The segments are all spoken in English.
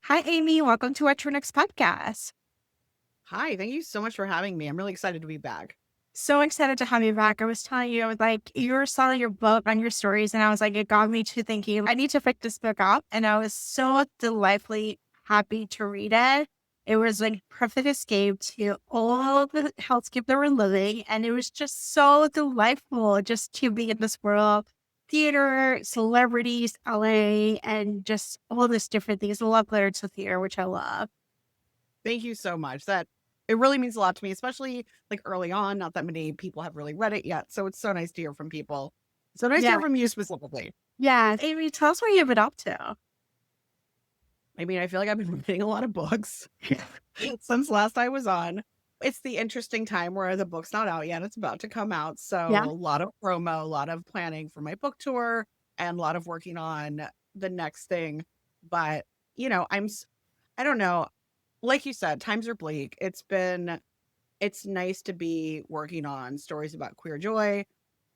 Hi, Amy. Welcome to our Next podcast. Hi, thank you so much for having me. I'm really excited to be back. So excited to have you back. I was telling you, I was like, you were selling your book on your stories, and I was like, it got me to thinking, I need to pick this book up. And I was so delightfully happy to read it. It was like perfect escape to all the hellscape that we're living. And it was just so delightful just to be in this world. Theater, celebrities, LA, and just all this different things. I love literature theater, which I love. Thank you so much. That it really means a lot to me, especially like early on. Not that many people have really read it yet. So it's so nice to hear from people. So nice to Yeah. hear from you specifically. Yeah. Amy, tell us what you've been up to. I mean, I feel like I've been reading a lot of books since last I was on. It's the interesting time where the book's not out yet. It's about to come out. So Yeah. a lot of promo, a lot of planning for my book tour, and a lot of working on the next thing. But, I don't know. Like you said, times are bleak. It's nice to be working on stories about queer joy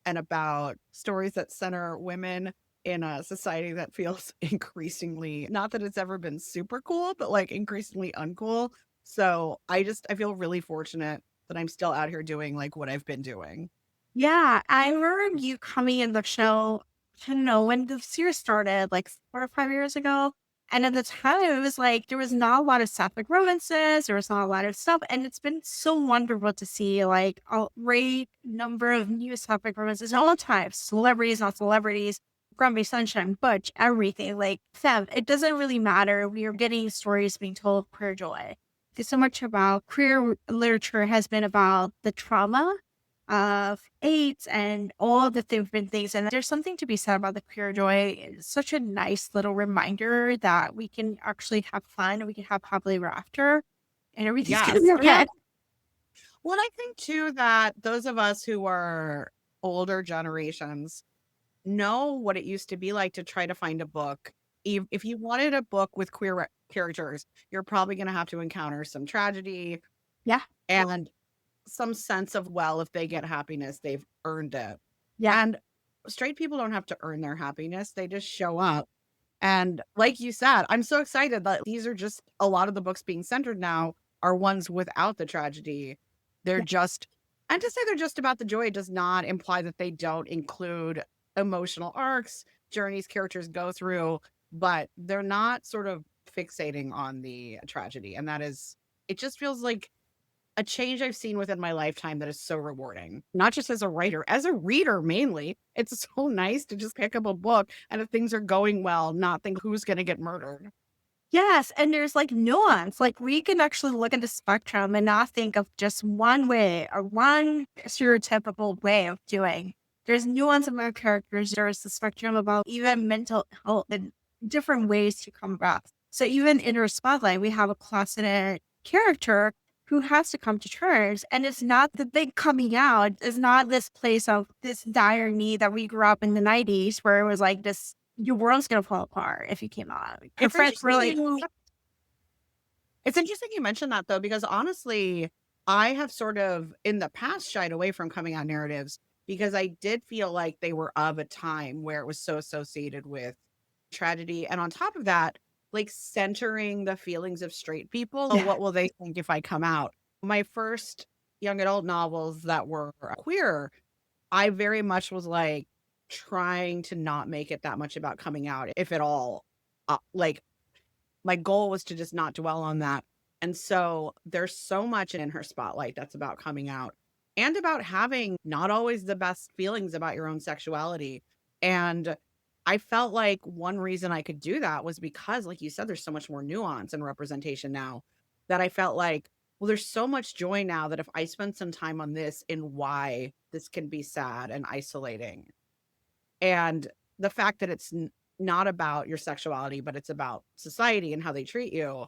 and about stories that center women in a society that feels increasingly, not that it's ever been super cool, but like increasingly uncool. So I feel really fortunate that I'm still out here doing like what I've been doing. Yeah. I remember you coming in the show, I don't know, when the series started, like 4 or 5 years ago. And at the time, it was like there was not a lot of sapphic romances, there was not a lot of stuff. And it's been so wonderful to see like a great number of new sapphic romances all types, celebrities, not celebrities, Grumpy Sunshine, Butch, everything. Like, Fem, it doesn't really matter. We are getting stories being told of queer joy. Because so much about queer literature has been about the trauma of AIDS and all the different things. And there's something to be said about the queer joy. It's such a nice little reminder that we can actually have fun, we can have happily ever after, and everything's gonna be Yes. okay. Well, and I think too that those of us who are older generations know what it used to be like to try to find a book. If you wanted a book with characters, you're probably going to have to encounter some tragedy Yeah, and some sense of, well, if they get happiness, they've earned it. yeah, And straight people don't have to earn their happiness, they just show up. And like you said, I'm so excited that these are just a lot of the books being centered now are ones without the tragedy. They're yeah, just, and to say they're just about the joy does not imply that they don't include emotional arcs, journeys characters go through, but they're not sort of fixating on the tragedy. And that is, it just feels like a change I've seen within my lifetime that is so rewarding. Not just as a writer, as a reader mainly. It's so nice to just pick up a book and if things are going well, not think who's going to get murdered. yes. And there's like nuance. Like we can actually look at the spectrum and not think of just one way or one stereotypical way of doing. There's nuance about characters. There's the spectrum about even mental health and different ways to come about. So even in our spotlight, we have a closeted character who has to come to terms. And it's not the big coming out. It's not this place of this dire need that we grew up in the 90s where it was like this, your world's going to fall apart if you came out. Your It's friends interesting really, it's interesting you mentioned that though, because honestly, I have sort of in the past shied away from coming out narratives because I did feel like they were of a time where it was so associated with tragedy. And on top of that, like centering the feelings of straight people. Oh, yeah, what will they think if I come out? My first young adult novels that were queer, I very much was like trying to not make it that much about coming out, if at all. Like my goal was to just not dwell on that. And so there's so much in her spotlight that's about coming out and about having not always the best feelings about your own sexuality. And I felt like one reason I could do that was because, like you said, there's so much more nuance and representation now that I felt like, well, there's so much joy now that if I spend some time on this and why this can be sad and isolating, and the fact that it's not about your sexuality, but it's about society and how they treat you,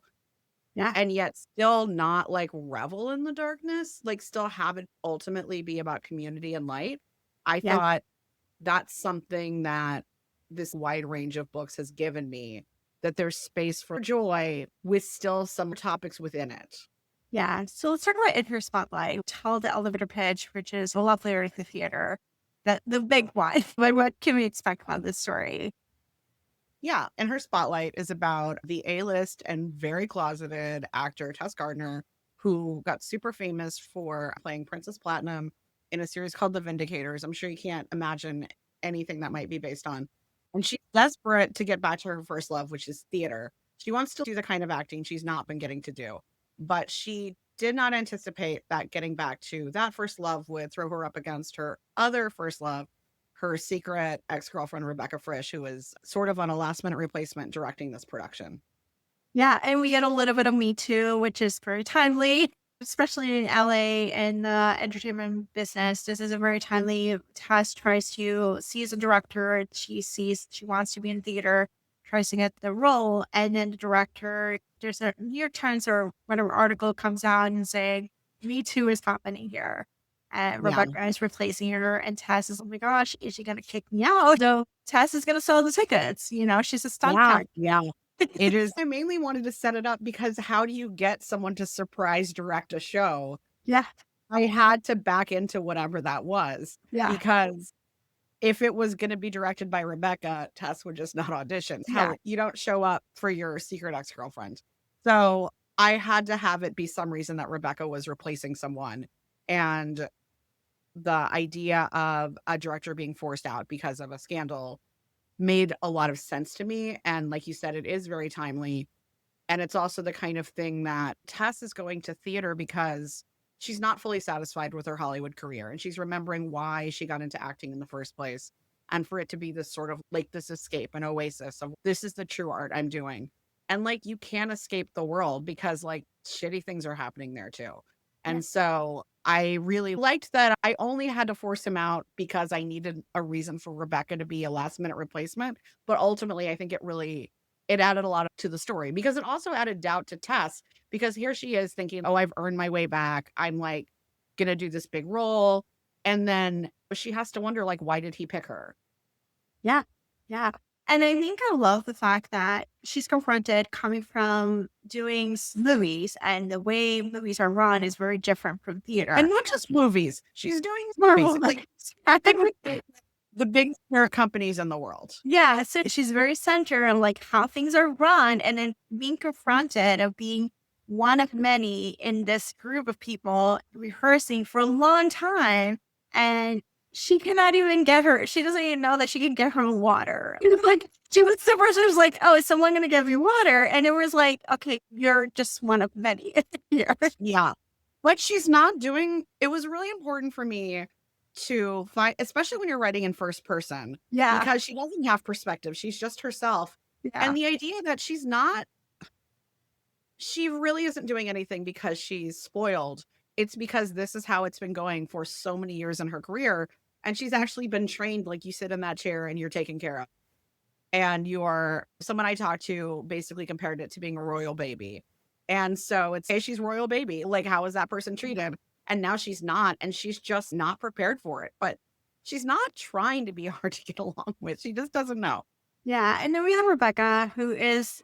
yeah, and yet still not like revel in the darkness, like still have it ultimately be about community and light. I yeah. thought that's something that this wide range of books has given me, that there's space for joy with still some topics within it. Yeah. So let's talk about In Her Spotlight. Tell the elevator pitch, which is a lovely earth theater. That the big one. Like what can we expect about this story? Yeah, and her spotlight is about the A-list and very closeted actor Tess Gardner, who got super famous for playing Princess Platinum in a series called The Vindicators. I'm sure you can't imagine anything that might be based on. And she's desperate to get back to her first love, which is theater. She wants to do the kind of acting she's not been getting to do, but she did not anticipate that getting back to that first love would throw her up against her other first love, her secret ex-girlfriend, Rebecca Frisch, who is sort of on a last-minute replacement directing this production. Yeah, and we get a little bit of Me Too, which is very timely, especially in LA and the entertainment business. This is a very timely. Tess tries to sees a director. She sees she wants to be in theater, tries to get the role, and then the director, there's a New York Times or whatever article comes out and saying Me Too is happening here. And Yeah. Rebecca is replacing her, and Tess is, oh my gosh, is she gonna kick me out? So Tess is gonna sell the tickets. She's a stunt Yeah, cock. yeah. It is I mainly wanted to set it up because how do you get someone to surprise direct a show? Yeah, I had to back into whatever that was, yeah. because if it was gonna be directed by Rebecca, Tess would just not audition. Yeah. Hell, you don't show up for your secret ex-girlfriend. So, I had to have it be some reason that Rebecca was replacing someone, and the idea of a director being forced out because of a scandal made a lot of sense to me, and like you said, it is very timely, and it's also the kind of thing that Tess is going to theater because she's not fully satisfied with her Hollywood career, and she's remembering why she got into acting in the first place, and for it to be this sort of like this escape, an oasis of this is the true art I'm doing. And like you can't escape the world because like shitty things are happening there too. Yeah. And so I really liked that I only had to force him out because I needed a reason for Rebecca to be a last minute replacement. But ultimately, I think it added a lot to the story because it also added doubt to Tess because here she is thinking, oh, I've earned my way back. I'm like gonna do this big role. And then she has to wonder, like, why did he pick her? Yeah. Yeah. And I think I love the fact that she's confronted coming from doing movies, and the way movies are run is very different from And theater. not just movies. She's doing Marvel, basically everything, the big hair companies in the world. yeah, so she's very centered on like how things are run, and then being confronted of being one of many in this group of people rehearsing for a long time, and she cannot even get her. She doesn't even know that she can get her own water. Like she was the person who's like, "Oh, is someone going to give you water?" And it was like, "Okay, you're just one of many here." Yeah. What she's not doing, it was really important for me to find, especially when you're writing in first person, Yeah, because she doesn't have perspective. She's just herself. yeah, And the idea that she really isn't doing anything because she's spoiled. It's because this is how it's been going for so many years in her career. And she's actually been trained, like you sit in that chair and you're taken care of. And you're someone I talked to basically compared it to being a royal baby. And so it's, hey, she's royal baby. Like, how is that person treated? And now she's not, and she's just not prepared for it. But she's not trying to be hard to get along with. She just doesn't know. yeah. And then we have Rebecca, who is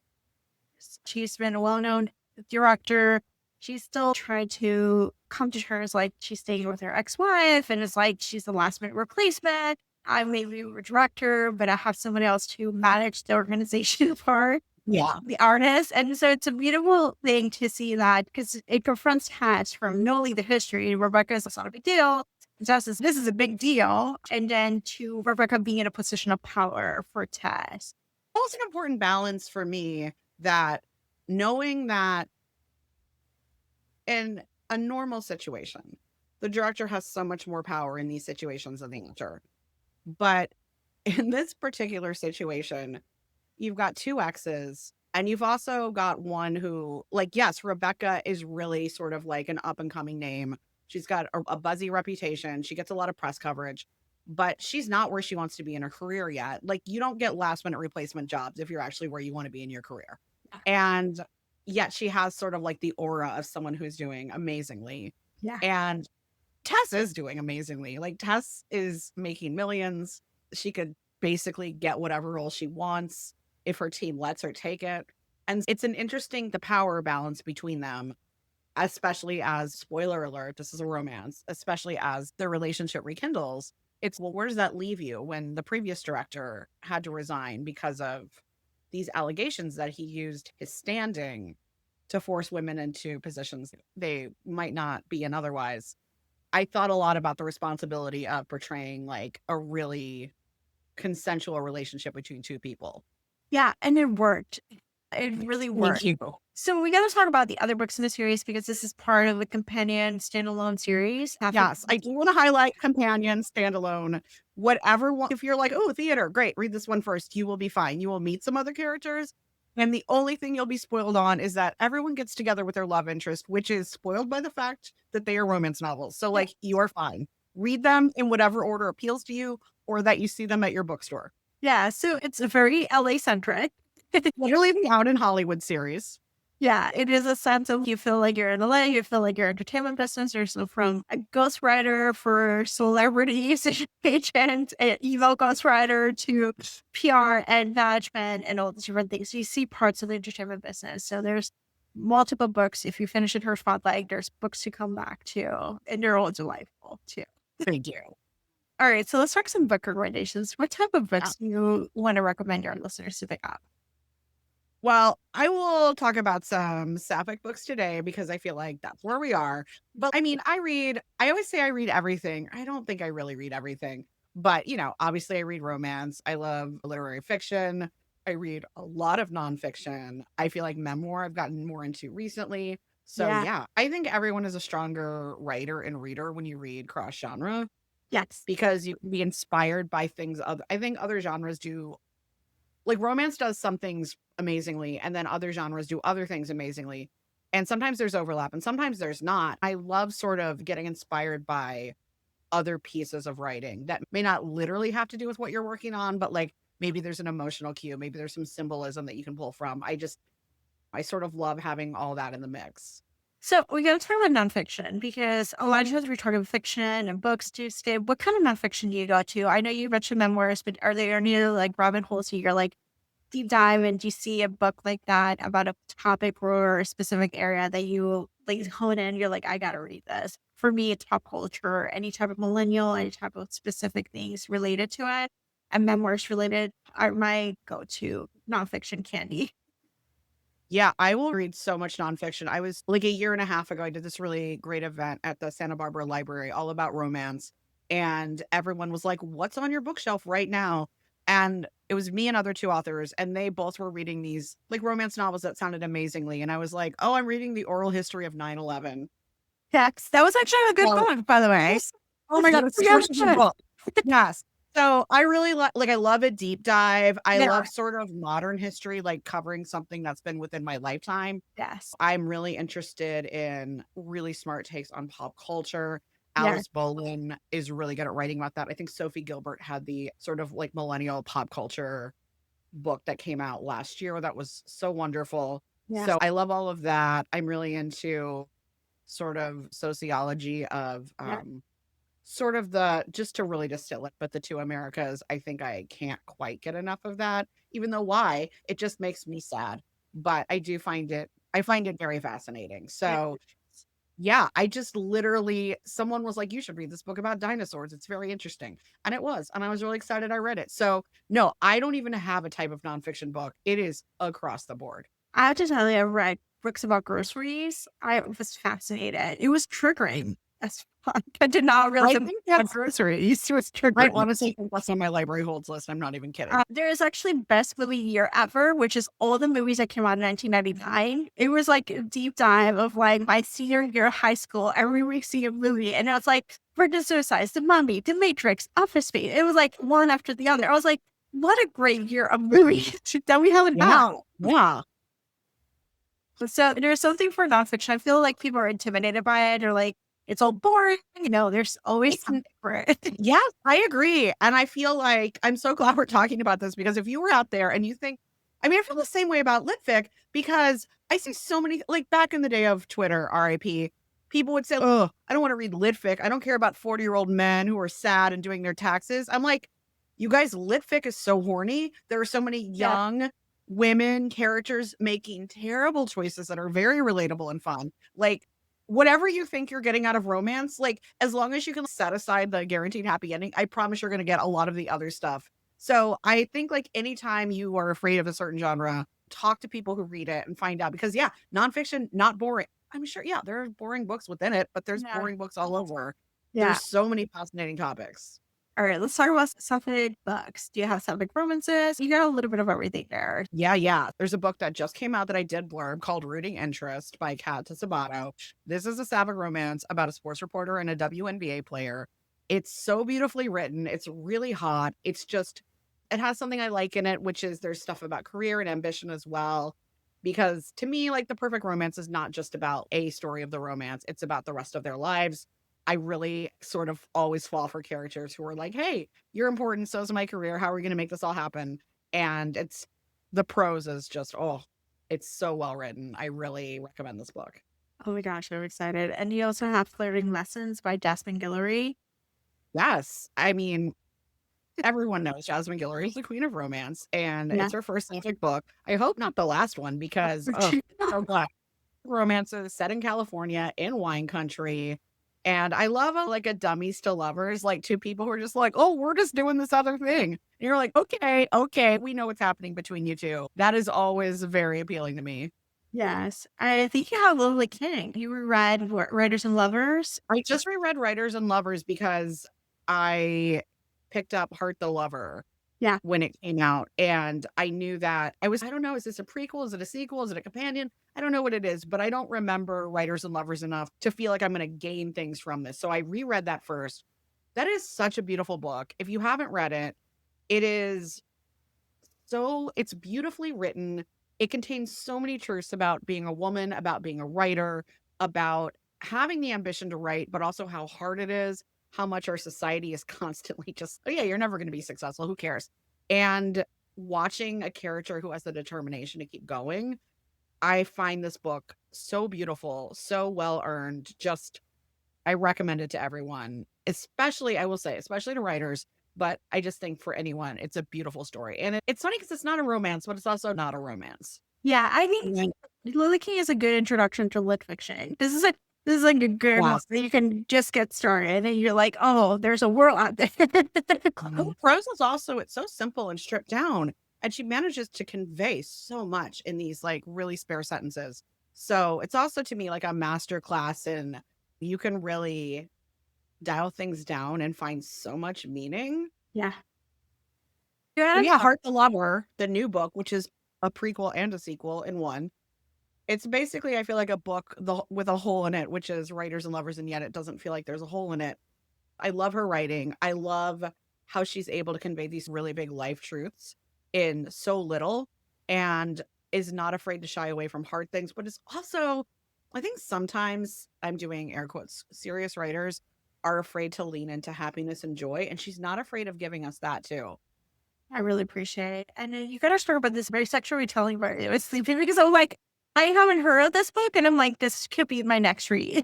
she's been a well-known director. She's still trying to come to terms, like she's staying with her ex-wife, and it's like she's the last-minute replacement. I may be a director, but I have someone else to manage the organization for Yeah. the artist. And so it's a beautiful thing to see that because it confronts Tess from knowing the history. Rebecca's it's not a big deal. Tess says this is a big deal. And then to Rebecca being in a position of power for Tess. Also an important balance for me that knowing that in a normal situation, the director has so much more power in these situations than the actor. But in this particular situation, you've got two exes, and you've also got one who, like, yes, Rebecca is really sort of like an up and coming name. She's got a buzzy reputation. She gets a lot of press coverage, but she's not where she wants to be in her career yet. Like, you don't get last minute replacement jobs if you're actually where you want to be in your career. And yet she has sort of like the aura of someone who's doing amazingly. Yeah. And Tess is doing amazingly. Like, Tess is making millions. She could basically get whatever role she wants if her team lets her take it. And it's an interesting the power balance between them, especially as spoiler alert, this is a romance, especially as their relationship rekindles. It's well, where does that leave you when the previous director had to resign because of these allegations that he used his standing to force women into positions they might not be in otherwise. I thought a lot about the responsibility of portraying like a really consensual relationship between two people. Yeah, and it worked. It really Thank worked. you. So we got to talk about the other books in the series because this is part of the companion standalone series. Yes, I do want to highlight companion, standalone, whatever one. If you're like, oh, theater, great, read this one first. You will be fine. You will meet some other characters. And the only thing you'll be spoiled on is that everyone gets together with their love interest, which is spoiled by the fact that they are romance novels. So, like, you are fine. Read them in whatever order appeals to you or that you see them at your bookstore. Yeah, so it's a very LA centric. Literally the Out in Hollywood series. Yeah, it is a sense of you feel like you're in LA, you feel like you're entertainment business. There's so from a ghostwriter for celebrities, agent, an email ghostwriter to PR and management and all these different things. You see parts of the entertainment business. So there's multiple books. If you finish it her spotlight, there's books to come back to, and they're all delightful too. Thank you. All right, so let's talk some book recommendations. What type of books do you want to recommend our listeners to pick up? Well, I will talk about some Sapphic books today because I feel like that's where we are. But I mean, I always say I read everything. I don't think I really read everything. But, obviously I read romance. I love literary fiction. I read a lot of nonfiction. I feel like memoir I've gotten more into recently. So, yeah, I think everyone is a stronger writer and reader when you read cross genre Yes. because you can be inspired by things. I think other genres do, like romance does some things amazingly, and then other genres do other things amazingly. And sometimes there's overlap and sometimes there's not. I love sort of getting inspired by other pieces of writing that may not literally have to do with what you're working on, but like maybe there's an emotional cue, maybe there's some symbolism that you can pull from. I sort of love having all that in the mix. So we got to talk about nonfiction because a lot of times we're talking fiction and books to stay. What kind of nonfiction do you go to? I know you mentioned memoirs, but are there any like Robin Hood? You're like deep dive and do you see a book like that about a topic or a specific area that you like hone in? You're like, I gotta read this. For me, it's pop culture, any type of millennial, any type of specific things related to it, and memoirs related are my go-to nonfiction candy. Yeah, I will read so much nonfiction. I was like a year and a half ago, I did this really great event at the Santa Barbara Library all about romance. And everyone was like, what's on your bookshelf right now? And it was me and other two authors, and they both were reading these like romance novels that sounded amazingly. And I was like, oh, I'm reading The Oral History of 9/11. Text. That was actually a good book, by the way. Oh my God, it's such a good book. Yes. So I really I love a deep dive. I love sort of modern history, like covering something that's been within my lifetime. Yes. I'm really interested in really smart takes on pop culture. Alice Bolin is really good at writing about that. I think Sophie Gilbert had the sort of like millennial pop culture book that came out last year that was so wonderful. So I love all of that. I'm really into sort of sociology of sort of just to really distill it, but the two Americas, I think I can't quite get enough of that, even though why? It just makes me sad. But I find it very fascinating. So yeah, I just literally, someone was like, you should read this book about dinosaurs. It's very interesting. And it was. And I was really excited I read it. So no, I don't even have a type of nonfiction book. It is across the board. I have to tell you, I read books about groceries. I was fascinated. It was triggering as fuck. I did not realize that groceries was triggering. I honestly think that's on my library holds list. I'm not even kidding. There is actually best movie year ever, which is all the movies that came out in 1999. It was like a deep dive of like my senior year of high school. Every week seeing a movie, and it was like Virgin Suicides, The Mummy, The Matrix, Office Space. It was like one after the other. I was like, what a great year of movies that we have now. Yeah. So there's something for nonfiction. I feel like people are intimidated by it or like, it's all boring. There's always something for it. Yes, I agree. And I feel like I'm so glad we're talking about this because if you were out there and you think, I feel the same way about litfic because I see so many, like back in the day of Twitter, RIP, people would say, oh, I don't want to read litfic. I don't care about 40-year-old men who are sad and doing their taxes. I'm like, you guys, litfic is so horny. There are so many young women characters making terrible choices that are very relatable and fun. Like, whatever you think you're getting out of romance, like as long as you can set aside the guaranteed happy ending, I promise you're going to get a lot of the other stuff So I think like anytime you are afraid of a certain genre, talk to people who read it and find out because yeah, nonfiction, not boring. I'm sure, yeah, there are boring books within it, but there's Yeah. boring books all over. Yeah. There's so many fascinating topics. All right, let's talk about Sapphic books. Do you have Sapphic romances? You got a little bit of everything there. Yeah, yeah. There's a book that just came out that I did blurb called Rooting Interest by Kat Tasabato. This is a sapphic romance about a sports reporter and a WNBA player. It's so beautifully written. It's really hot. It's just, it has something I like in it, which is there's stuff about career and ambition as well. Because to me, like the perfect romance is not just about a story of the romance, it's about the rest of their lives. I really sort of always fall for characters who are like, hey, you're important. So is my career. How are we going to make this all happen? And it's the prose is just, oh, it's so well written. I really recommend this book. Oh my gosh, I'm excited. And you also have Flirting Lessons by Jasmine Guillory. Yes. I mean, everyone knows Jasmine Guillory is the queen of romance, and Yeah. it's her first sapphic book. I hope not the last one because, oh, so glad. Romances set in California in wine country. And I love like a dummies to lovers, like two people who are just like, oh, we're just doing this other thing. And you're like, okay, okay, we know what's happening between you two. That is always very appealing to me. Yes. I think you have Lovely King. You read what, Writers and Lovers? I just reread Writers and Lovers because I picked up Heart the Lover Yeah. when it came out. And I knew that I don't know, is this a prequel? Is it a sequel? Is it a companion? I don't know what it is, but I don't remember Writers and Lovers enough to feel like I'm going to gain things from this. So I reread that first. That is such a beautiful book. If you haven't read it, it is it's beautifully written. It contains so many truths about being a woman, about being a writer, about having the ambition to write, but also how hard it is, how much our society is constantly just, oh yeah, you're never going to be successful. Who cares? And watching a character who has the determination to keep going, I find this book so beautiful, so well earned. Just, I recommend it to everyone, especially, I will say, especially to writers. But I just think for anyone, it's a beautiful story. And it's funny because it's not a romance, but it's also not a romance. Yeah, I think Yeah. Lily King is a good introduction to lit fiction. This is like a good one Yes. where you can just get started and you're like, oh, there's a world out there. Prose is also, it's so simple and stripped down. And she manages to convey so much in these like really spare sentences. So it's also to me like a master class in you can really dial things down and find so much meaning. Yeah. And Yeah. yeah, Heart the Lover, the new book, which is a prequel and a sequel in one. It's basically, I feel like a book with a hole in it, which is Writers and Lovers, and yet it doesn't feel like there's a hole in it. I love her writing. I love how she's able to convey these really big life truths in so little and is not afraid to shy away from hard things, but is also, I think sometimes I'm doing air quotes, serious writers are afraid to lean into happiness and joy. And she's not afraid of giving us that too. I really appreciate it. And then you got to start with this very sexual retelling where it was sleeping because I'm like, I haven't heard of this book. And I'm like, this could be my next read.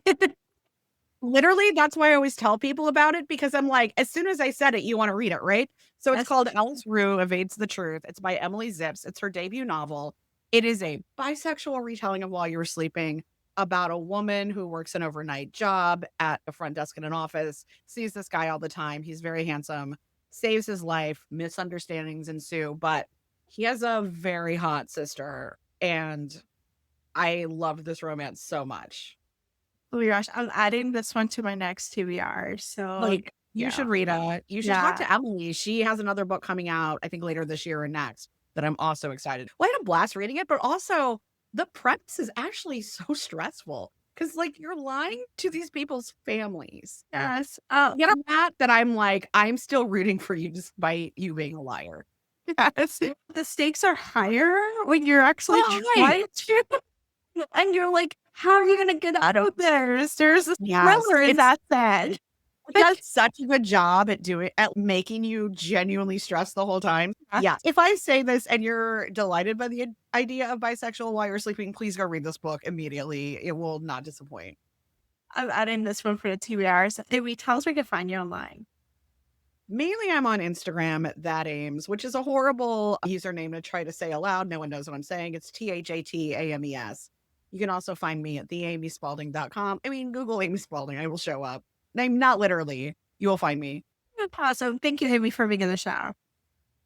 Literally, that's why I always tell people about it because I'm like, as soon as I said it, you want to read it, right? So it's Yes. called Alice Rue Evades the Truth. It's by Emily Zips. It's her debut novel. It is a bisexual retelling of While You Were Sleeping about a woman who works an overnight job at a front desk in an office, sees this guy all the time. He's very handsome, saves his life, misunderstandings ensue, but he has a very hot sister. And I love this romance so much. Oh my gosh, I'm adding this one to my next TBR. So, Like, you yeah. should read it. You should talk Yeah. to Emily. She has another book coming out, I think later this year or next, that I'm also excited. Well, I had a blast reading it, but also the premise is actually so stressful because, like, you're lying to these people's families. Yes. Oh, You know that I'm like, I'm still rooting for you despite you being a liar. yes. The stakes are higher when you're actually Right. trying to. And you're like, how are you going to get out of this? There's a Yes. thriller in that sense. It does such a good job at making you genuinely stressed the whole time. Yeah. If I say this and you're delighted by the idea of bisexual while you're sleeping, please go read this book immediately. It will not disappoint. I'm adding this one for the TBRs. Tell us where we can find you online. Mainly I'm on Instagram at that Ames, which is a horrible username to try to say aloud. No one knows what I'm saying. It's THATAMES. You can also find me at theamyspalding.com. I mean, Google Amy Spalding. I will show up. Name not literally. You will find me. Awesome. Thank you, Amy, for being in the show.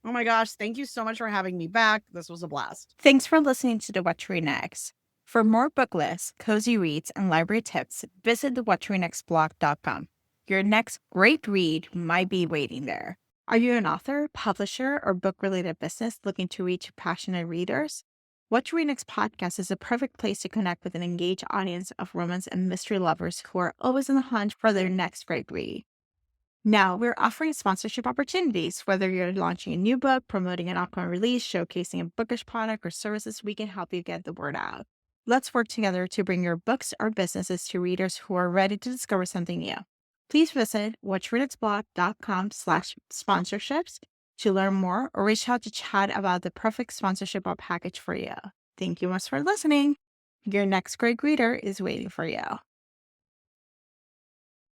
Oh my gosh, thank you so much for having me back. This was a blast. Thanks for listening to The What to Read Next. For more book lists, cozy reads, and library tips, visit the whattoreadnextblog.com. Your next great read might be waiting there. Are you an author, publisher, or book-related business looking to reach passionate readers? What to Read Next podcast is a perfect place to connect with an engaged audience of romance and mystery lovers who are always on the hunt for their next great read. Now, we're offering sponsorship opportunities. Whether you're launching a new book, promoting an upcoming release, showcasing a bookish product or services, we can help you get the word out. Let's work together to bring your books or businesses to readers who are ready to discover something new. Please visit watchreadexblog.com/sponsorships to learn more or reach out to chat about the perfect sponsorship or package for you. Thank you much for listening. Your next great reader is waiting for you.